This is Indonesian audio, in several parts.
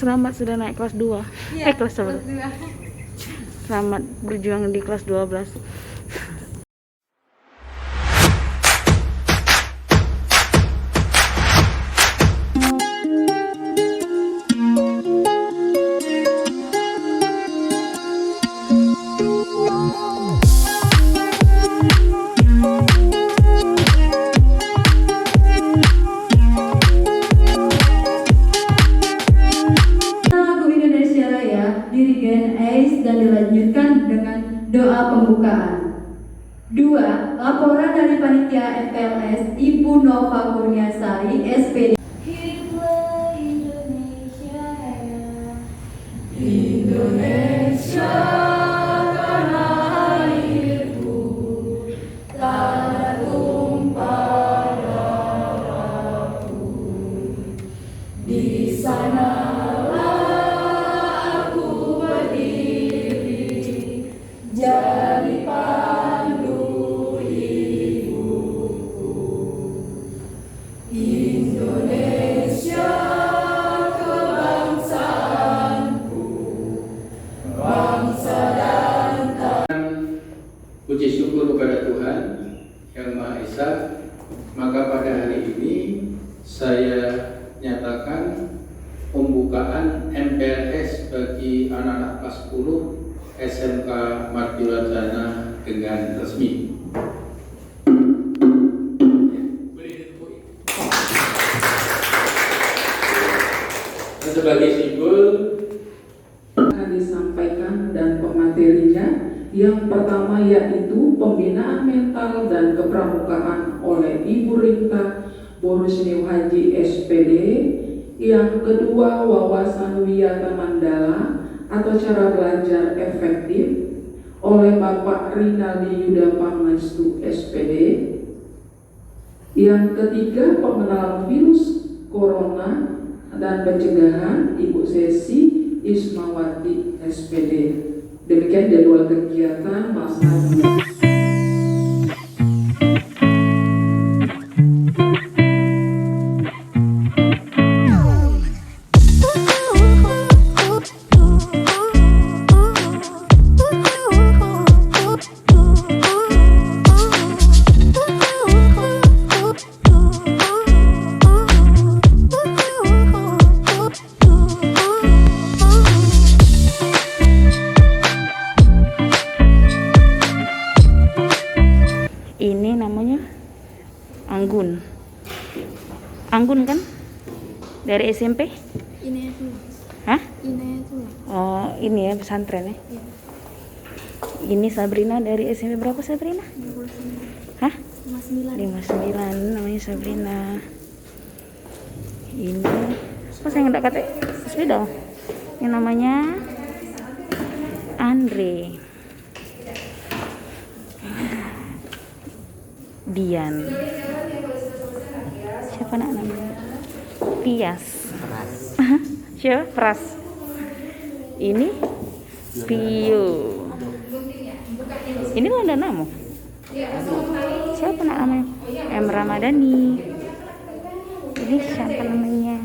Selamat sudah naik kelas 2. Iya, Kelas 11. Selamat berjuang di kelas 12. Dirigen ACE dan dilanjutkan dengan doa pembukaan. 2. Laporan dari Panitia FPLS Ibu Nova Kurniasari, SPD. Hiduplah Indonesia Raya. Indonesia tanah airku, tanah tumpah darahku. Di sana jadi pandu ibuku. Indonesia kebangsaanku, bangsa dan puji syukur kepada Tuhan Yang Maha Esa. Maka pada hari ini saya nyatakan pembukaan MPLS bagi anak-anak kelas 10 SMK Mardiwacana dengan resmi. Sebagai simbol akan disampaikan dan pematerinya. Yang pertama yaitu pembinaan mental dan kepramukaan oleh Ibu Rita Borusniu Haji SPD. Yang kedua wawasan Wiyata Mandala atau cara belajar efektif oleh Bapak Rinaldi Yuda Pangestu SPD. Yang ketiga pengenalan virus corona dan pencegahan Ibu Sesi Ismawati SPD. Demikian jadwal kegiatan masa. Ini namanya Anggun. Anggun kan? Dari SMP? Ini itu. Hah? Ini itu. Oh, ini ya pesantren ya. Iya. Ini Sabrina dari SMP berapa Sabrina? 59. Hah? 59. 59 namanya Sabrina. Ini apa saya nggak kata sepeda? Ini namanya Andre. Dian. Siapa namanya? Tias. Siapa? Pras. Ini Pio. Ini ada nama. Siapa namanya? M Ramadhani. Ini siapa namanya?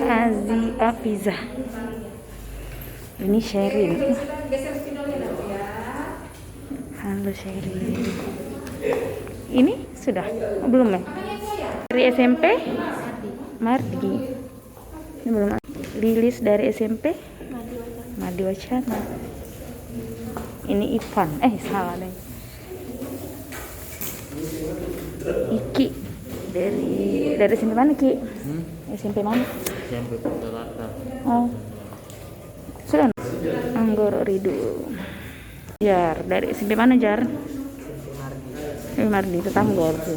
Azi Afiza. Ini Sherin. Halo Sherin. Ini sudah? Oh, belum ya? Dari SMP Mardi. Ini belum. Lilis dari SMP Mardiwacana. Ini Ivan. Salah deh. Iki dari SMP mana Ki? SMP mana? SMP Putarata. Oh. Sudah. Anggoro Ridu. Jar, dari SMP mana Jar? Mardi, tetangga tuh.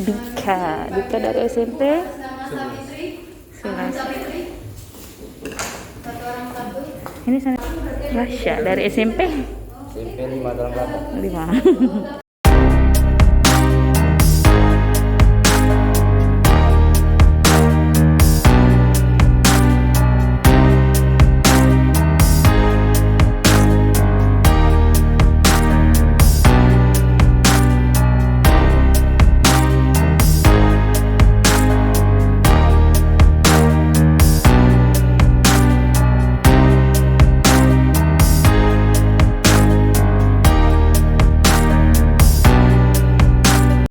Dika dari SMP. Ini sana. Rasya dari SMP. SMP 5 dalam 8. 5.